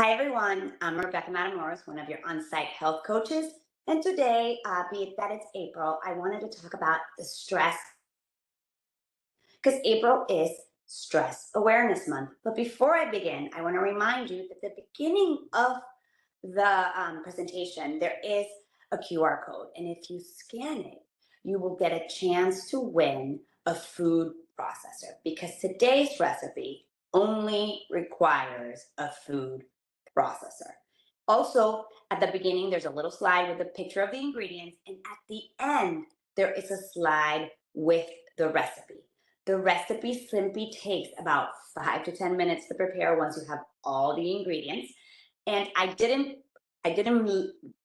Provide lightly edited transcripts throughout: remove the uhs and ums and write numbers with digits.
Hi, everyone. I'm Rebecca Matamoros, one of your on-site health coaches. And today, be it that it's April, I wanted to talk about the stress because April is Stress Awareness Month. But before I begin, I want to remind you that at the beginning of the presentation, there is a QR code. And if you scan it, you will get a chance to win a food processor because today's recipe only requires a food processor. Also, at the beginning, there's a little slide with a picture of the ingredients. And at the end, there is a slide with the recipe. The recipe simply takes about 5 to 10 minutes to prepare once you have all the ingredients. And I didn't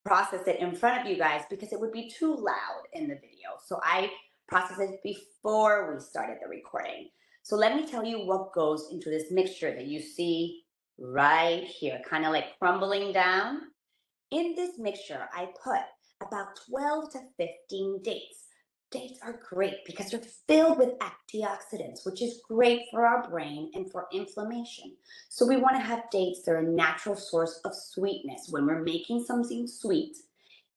process it in front of you guys because it would be too loud in the video. So I processed it before we started the recording. So let me tell you what goes into this mixture that you see right here, kind of like crumbling down. In this mixture, I put about 12 to 15 dates. Dates are great because they're filled with antioxidants, which is great for our brain and for inflammation. So we want to have dates that are a natural source of sweetness. When we're making something sweet,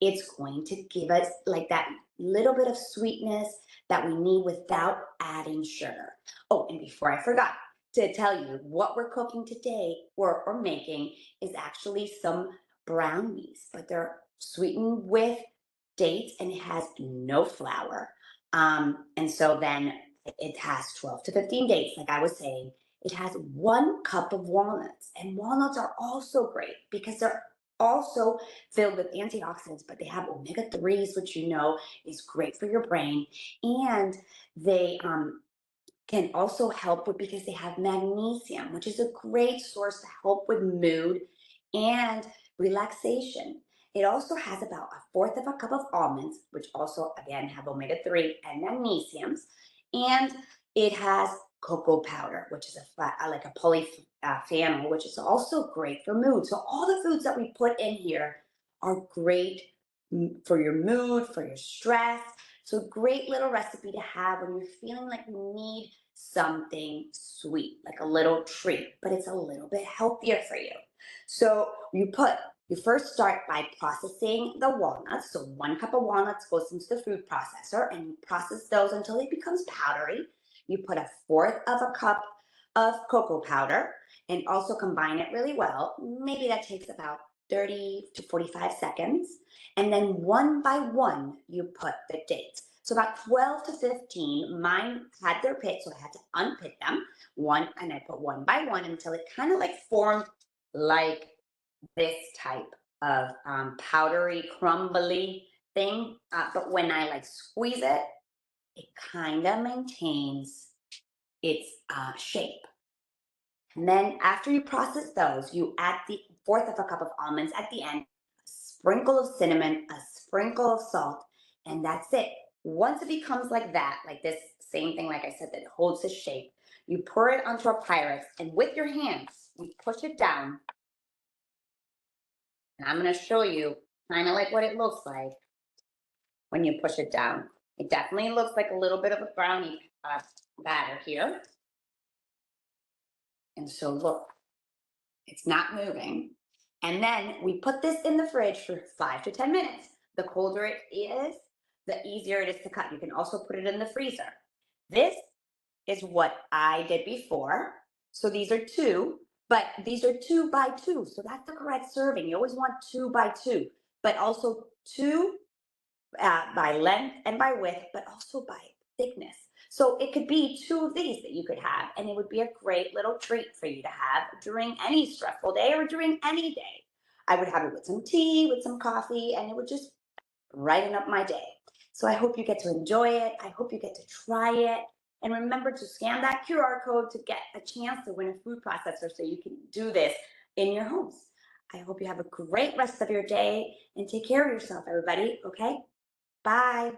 it's going to give us like that little bit of sweetness that we need without adding sugar. Oh, and before I forgot to tell you what we're cooking today or making is actually some brownies, but they're sweetened with dates and it has no flour. And so then it has 12 to 15 dates, like I was saying. It has 1 cup of walnuts, and walnuts are also great because they're also filled with antioxidants, but they have omega 3s, which you know is great for your brain. And they can also help with because they have magnesium, which is a great source to help with mood and relaxation. It also has about 1/4 of a cup of almonds, which also again have omega 3 and magnesiums, and it has cocoa powder, which is like a polyphenol, which is also great for mood. So all the foods that we put in here are great for your mood, for your stress. So great little recipe to have when you're feeling like you need something sweet, like a little treat, but it's a little bit healthier for you. So you first start by processing the walnuts. So 1 cup of walnuts goes into the food processor and you process those until it becomes powdery. You put 1/4 of a cup of cocoa powder and also combine it really well. Maybe that takes about 30 to 45 seconds. And then one by one, you put the dates. So about 12 to 15, mine had their pit, so I had to unpit them and I put one by one until it kind of like formed like this type of powdery, crumbly thing. But when I like squeeze it, it kind of maintains its shape. And then after you process those, you add the 1/4 of a cup of almonds at the end, a sprinkle of cinnamon, a sprinkle of salt, and that's it. Once it becomes like that, like this same thing, like I said, that holds the shape, you pour it onto a Pyrex, and with your hands, you push it down. And I'm going to show you kind of like what it looks like when you push it down. It definitely looks like a little bit of a brownie batter here. And so look, it's not moving. And then we put this in the fridge for 5 to 10 minutes. The colder it is, the easier it is to cut. You can also put it in the freezer. This is what I did before. So these are 2, but these are 2 by 2. So that's the correct serving. You always want 2 by 2, but also 2 by length and by width, but also by thickness. So it could be 2 of these that you could have, and it would be a great little treat for you to have during any stressful day or during any day. I would have it with some tea, with some coffee, and it would just brighten up my day. So I hope you get to enjoy it. I hope you get to try it. And remember to scan that QR code to get a chance to win a food processor so you can do this in your homes. I hope you have a great rest of your day and take care of yourself, everybody. Okay? Bye.